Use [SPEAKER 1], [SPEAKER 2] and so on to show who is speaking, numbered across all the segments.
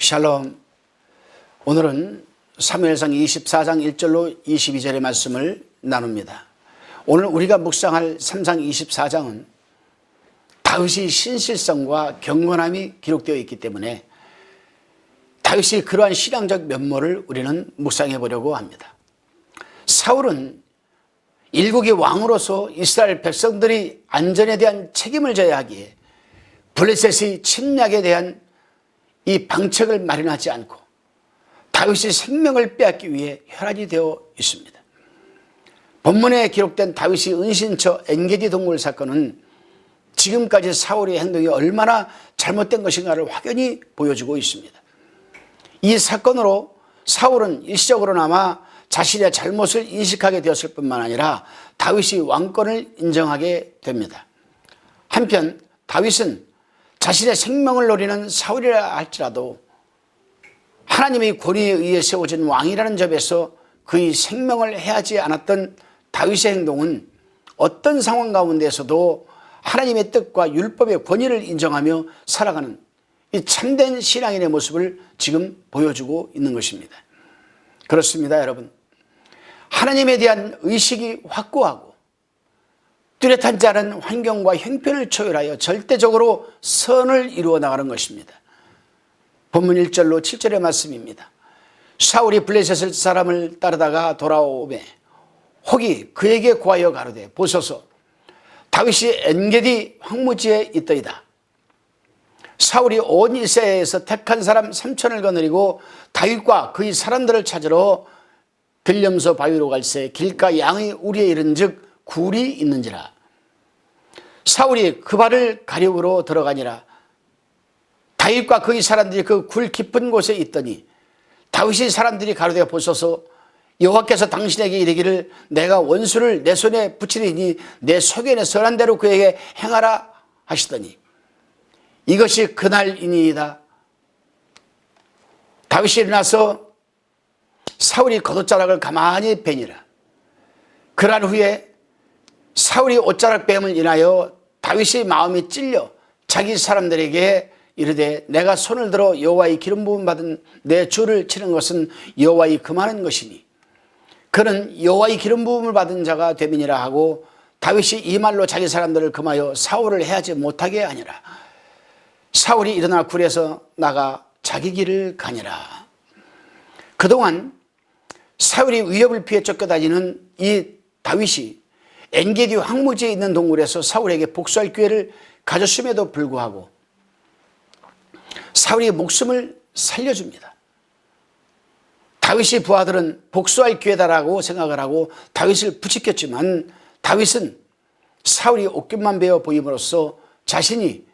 [SPEAKER 1] 샬롬. 오늘은 사무엘상 24장 1절로 22절의 말씀을 나눕니다. 오늘 우리가 묵상할 3장 24장은 다윗의 신실성과 경건함이 기록되어 있기 때문에 다윗의 그러한 신앙적 면모를 우리는 묵상해 보려고 합니다. 사울은 일국의 왕으로서 이스라엘 백성들이 안전에 대한 책임을 져야 하기에 블레셋의 침략에 대한 이 방책을 마련하지 않고 다윗의 생명을 빼앗기 위해 혈안이 되어 있습니다. 본문에 기록된 다윗의 은신처 엔게디 동굴 사건은 지금까지 사울의 행동이 얼마나 잘못된 것인가를 확연히 보여주고 있습니다. 이 사건으로 사울은 일시적으로나마 자신의 잘못을 인식하게 되었을 뿐만 아니라 다윗의 왕권을 인정하게 됩니다. 한편 다윗은 자신의 생명을 노리는 사울이라 할지라도 하나님의 권위에 의해 세워진 왕이라는 점에서 그의 생명을 해하지 않았던 다윗의 행동은 어떤 상황 가운데서도 하나님의 뜻과 율법의 권위를 인정하며 살아가는 이 참된 신앙인의 모습을 지금 보여주고 있는 것입니다. 그렇습니다, 여러분. 하나님에 대한 의식이 확고하고 뚜렷한 자는 환경과 형편을 초월하여 절대적으로 선을 이루어 나가는 것입니다. 본문 1절로 7절의 말씀입니다. 사울이 블레셋 사람을 따르다가 돌아오매 혹이 그에게 구하여 가로되 보소서 다윗이 엔게디 황무지에 있더이다. 사울이 온 이스라엘에서 택한 사람 3천을 거느리고 다윗과 그의 사람들을 찾으러 빌렴소 바위로 갈새 길가 양의 우리에 이른즉 굴이 있는지라. 사울이 그 발을 가려우러 들어가니라. 다윗과 그의 사람들이 그 굴 깊은 곳에 있더니 다윗의 사람들이 가로되 보소서 여호와께서 당신에게 이르기를 내가 원수를 내 손에 붙이리니 내 소견에 선한 대로 그에게 행하라 하시더니 이것이 그날이니이다. 다윗이 일어나서 사울이 겉옷자락을 가만히 베니라. 그러한 후에 사울이 옷자락 뱀을 인하여 다윗의 마음이 찔려 자기 사람들에게 이르되 내가 손을 들어 여호와의 기름 부음 받은 내 주를 치는 것은 여호와의 금하는 것이니 그는 여호와의 기름 부음을 받은 자가 됨이니라 하고 다윗이 이 말로 자기 사람들을 금하여 사울을 해하지 못하게 하니라. 사울이 일어나 굴에서 나가 자기 길을 가니라. 그동안 사울이 위협을 피해 쫓겨다니는 이 다윗이 엔게디 황무지에 있는 동굴에서 사울에게 복수할 기회를 가졌음에도 불구하고 사울이 목숨을 살려줍니다. 다윗의 부하들은 복수할 기회다라고 생각을 하고 다윗을 부추겼지만 다윗은 사울이 옷깃만 베어 보임으로써 자신이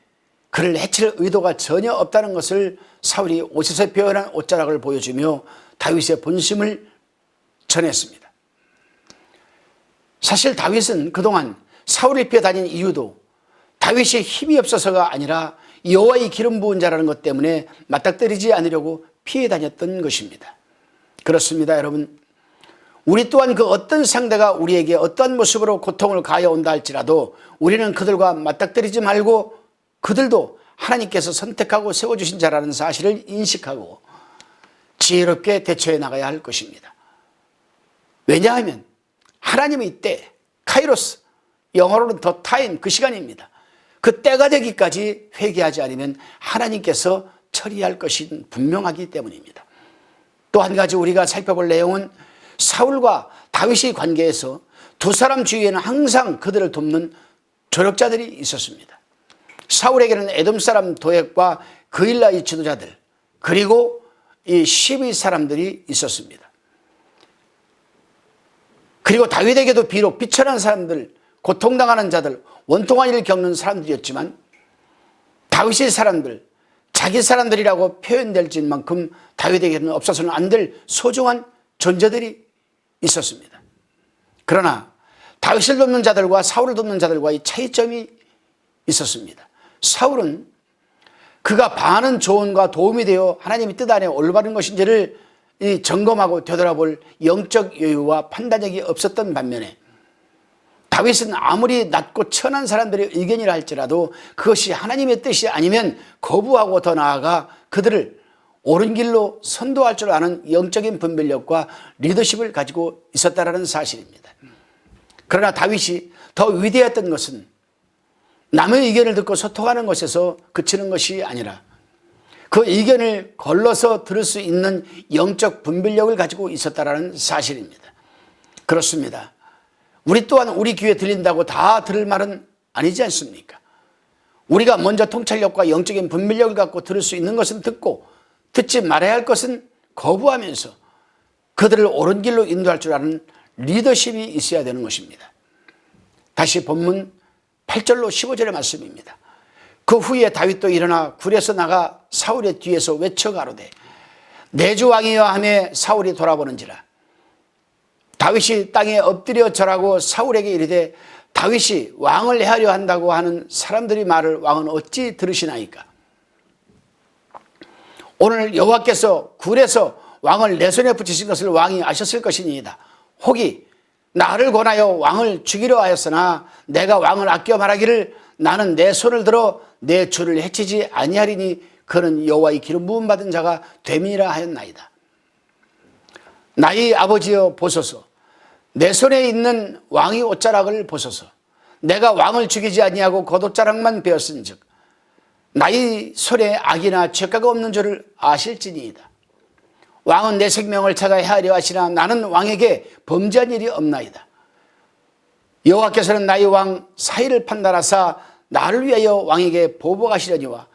[SPEAKER 1] 그를 해칠 의도가 전혀 없다는 것을 사울이 옷에서 표현한 옷자락을 보여주며 다윗의 본심을 전했습니다. 사실 다윗은 그동안 사울을 피해 다닌 이유도 다윗이 힘이 없어서가 아니라 여호와의 기름 부은 자라는 것 때문에 맞닥뜨리지 않으려고 피해 다녔던 것입니다. 그렇습니다, 여러분. 우리 또한 그 어떤 상대가 우리에게 어떤 모습으로 고통을 가해온다 할지라도 우리는 그들과 맞닥뜨리지 말고 그들도 하나님께서 선택하고 세워주신 자라는 사실을 인식하고 지혜롭게 대처해 나가야 할 것입니다. 왜냐하면 하나님의 때, 카이로스, 영어로는 더 타임, 그 시간입니다. 그 때가 되기까지 회개하지 않으면 하나님께서 처리할 것이 분명하기 때문입니다. 또 한 가지 우리가 살펴볼 내용은 사울과 다윗의 관계에서 두 사람 주위에는 항상 그들을 돕는 조력자들이 있었습니다. 사울에게는 에돔 사람 도액과 그일라의 지도자들 그리고 이 시브의 사람들이 있었습니다. 그리고 다윗에게도 비록 비천한 사람들, 고통당하는 자들, 원통한 일을 겪는 사람들이었지만 다윗의 사람들, 자기 사람들이라고 표현될 만큼 다윗에게는 없어서는 안 될 소중한 존재들이 있었습니다. 그러나 다윗을 돕는 자들과 사울을 돕는 자들과의 차이점이 있었습니다. 사울은 그가 바하는 조언과 도움이 되어 하나님의 뜻 안에 올바른 것인지를 점검하고 되돌아볼 영적 여유와 판단력이 없었던 반면에 다윗은 아무리 낮고 천한 사람들의 의견이라 할지라도 그것이 하나님의 뜻이 아니면 거부하고 더 나아가 그들을 옳은 길로 선도할 줄 아는 영적인 분별력과 리더십을 가지고 있었다는 사실입니다. 그러나 다윗이 더 위대했던 것은 남의 의견을 듣고 소통하는 것에서 그치는 것이 아니라 그 의견을 걸러서 들을 수 있는 영적 분별력을 가지고 있었다는 사실입니다. 그렇습니다. 우리 또한 우리 귀에 들린다고 다 들을 말은 아니지 않습니까? 우리가 먼저 통찰력과 영적인 분별력을 갖고 들을 수 있는 것은 듣고 듣지 말아야 할 것은 거부하면서 그들을 옳은 길로 인도할 줄 아는 리더십이 있어야 되는 것입니다. 다시 본문 8절로 15절의 말씀입니다. 그 후에 다윗도 일어나 굴에서 나가 사울의 뒤에서 외쳐 가로되 내 주 왕이여 하며 사울이 돌아보는지라. 다윗이 땅에 엎드려 절하고 사울에게 이르되 다윗이 왕을 해하려 한다고 하는 사람들의 말을 왕은 어찌 들으시나이까. 오늘 여호와께서 굴에서 왕을 내 손에 붙이신 것을 왕이 아셨을 것이니이다. 혹이 나를 권하여 왕을 죽이려 하였으나 내가 왕을 아껴 말하기를 나는 내 손을 들어 내 주를 해치지 아니하리니 그는 여호와의 기름 부음 받은 자가 됨이라 하였나이다. 나의 아버지여 보소서. 내 손에 있는 왕의 옷자락을 보소서. 내가 왕을 죽이지 아니하고 겉옷자락만 베었은즉 나의 손에 악이나 죄가가 없는 줄을 아실지니이다. 왕은 내 생명을 찾아 헤아려 하시나 나는 왕에게 범죄한 일이 없나이다. 여호와께서는 나의 왕 사이를 판단하사 나를 위하여 왕에게 보복하시려니와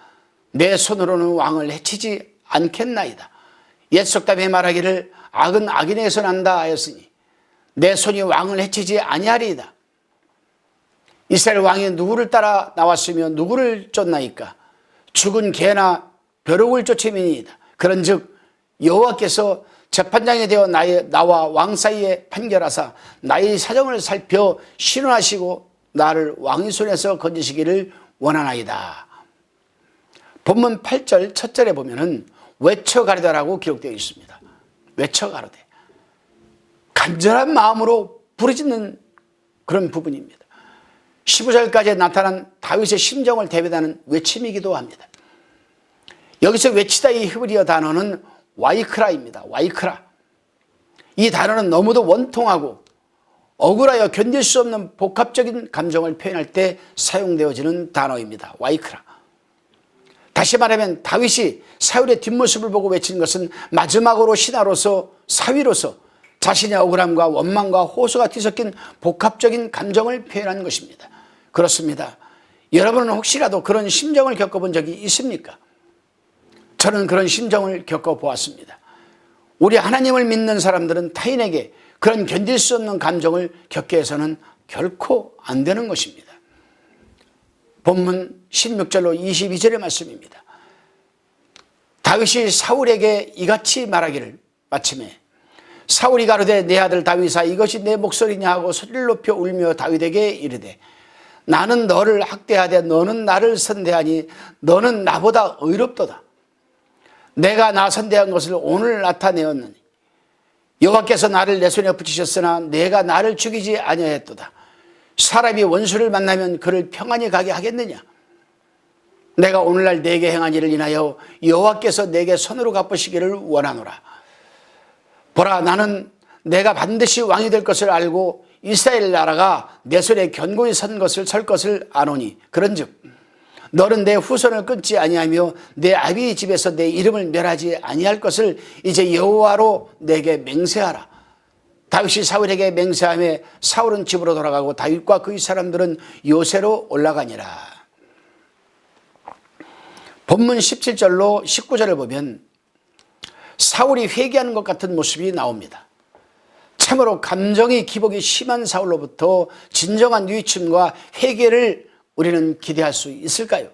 [SPEAKER 1] 내 손으로는 왕을 해치지 않겠나이다. 옛 속담에 말하기를 악은 악인에게서 난다 하였으니 내 손이 왕을 해치지 아니하리이다. 이스라엘 왕이 누구를 따라 나왔으며 누구를 쫓나이까. 죽은 개나 벼룩을 쫓음이니이다. 그런즉 여호와께서 재판장이 되어 나와 왕 사이에 판결하사 나의 사정을 살펴 신원하시고 나를 왕의 손에서 건지시기를 원하나이다. 본문 8절 첫 절에 보면은 외쳐 가로되라고 기록되어 있습니다. 외쳐 가로되. 간절한 마음으로 부르짖는 그런 부분입니다. 15절까지 나타난 다윗의 심정을 대변하는 외침이기도 합니다. 여기서 외치다 이 히브리어 단어는 와이크라입니다. 와이크라. 이 단어는 너무도 원통하고 억울하여 견딜 수 없는 복합적인 감정을 표현할 때 사용되어지는 단어입니다. 와이크라. 다시 말하면 다윗이 사울의 뒷모습을 보고 외친 것은 마지막으로 신하로서 사위로서 자신의 억울함과 원망과 호소가 뒤섞인 복합적인 감정을 표현한 것입니다. 그렇습니다. 여러분은 혹시라도 그런 심정을 겪어본 적이 있습니까? 저는 그런 심정을 겪어보았습니다. 우리 하나님을 믿는 사람들은 타인에게 그런 견딜 수 없는 감정을 겪게 해서는 결코 안 되는 것입니다. 본문 16절로 22절의 말씀입니다. 다윗이 사울에게 이같이 말하기를 마침에 사울이 가로되 내 아들 다윗아 이것이 내 목소리냐 하고 소리를 높여 울며 다윗에게 이르되 나는 너를 학대하되 너는 나를 선대하니 너는 나보다 의롭도다. 내가 나 선대한 것을 오늘 나타내었느니 여호와께서 나를 내 손에 붙이셨으나 내가 나를 죽이지 아니하였도다. 사람이 원수를 만나면 그를 평안히 가게 하겠느냐. 내가 오늘날 내게 행한 일을 인하여 여호와께서 내게 손으로 갚으시기를 원하노라. 보라 나는 내가 반드시 왕이 될 것을 알고 이스라엘 나라가 내 손에 견고히 설 것을 아노니 그런즉 너는 내 후손을 끊지 아니하며 내 아비 집에서 내 이름을 멸하지 아니할 것을 이제 여호와로 내게 맹세하라. 다윗이 사울에게 맹세하며 사울은 집으로 돌아가고 다윗과 그의 사람들은 요새로 올라가니라. 본문 17절로 19절을 보면 사울이 회개하는 것 같은 모습이 나옵니다. 참으로 감정의 기복이 심한 사울로부터 진정한 뉘우침과 회개를 우리는 기대할 수 있을까요?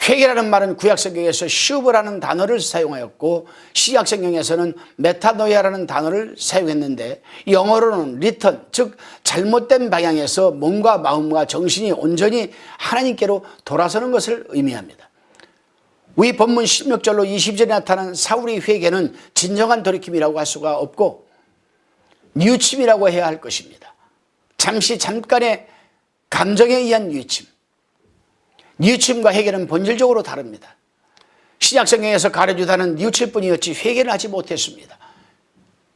[SPEAKER 1] 회개라는 말은 구약성경에서 슈브라는 단어를 사용하였고 신약성경에서는 메타노이아라는 단어를 사용했는데 영어로는 리턴, 즉 잘못된 방향에서 몸과 마음과 정신이 온전히 하나님께로 돌아서는 것을 의미합니다. 위 본문 16절로 20절에 나타난 사울의 회개는 진정한 돌이킴이라고 할 수가 없고 뉘우침이라고 해야 할 것입니다. 잠깐의 감정에 의한 뉘우침. 뉘우침과 회개는 본질적으로 다릅니다. 신약성경에서 가르쳐주다는 뉘우칠 뿐이었지 회개를 하지 못했습니다.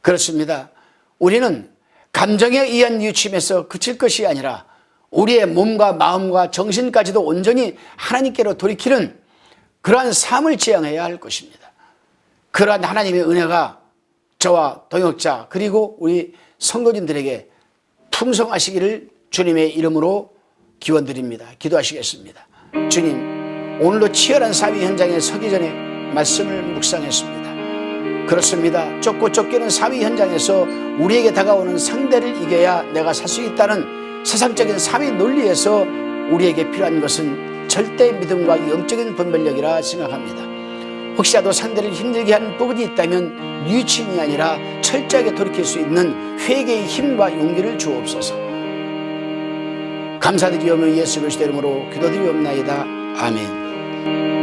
[SPEAKER 1] 그렇습니다. 우리는 감정에 의한 뉘우침에서 그칠 것이 아니라 우리의 몸과 마음과 정신까지도 온전히 하나님께로 돌이키는 그러한 삶을 지향해야 할 것입니다. 그러한 하나님의 은혜가 저와 동역자 그리고 우리 성도님들에게 풍성하시기를 주님의 이름으로 기원드립니다. 기도하시겠습니다. 주님, 오늘도 치열한 사위 현장에 서기 전에 말씀을 묵상했습니다. 그렇습니다. 쫓고 쫓기는 사위 현장에서 우리에게 다가오는 상대를 이겨야 내가 살 수 있다는 세상적인 사위 논리에서 우리에게 필요한 것은 절대 믿음과 영적인 분별력이라 생각합니다. 혹시라도 상대를 힘들게 하는 부분이 있다면 뉘우침이 아니라 철저하게 돌이킬 수 있는 회개의 힘과 용기를 주옵소서. 감사드리오며 예수 그리스도 이름으로 기도드리옵나이다. 아멘.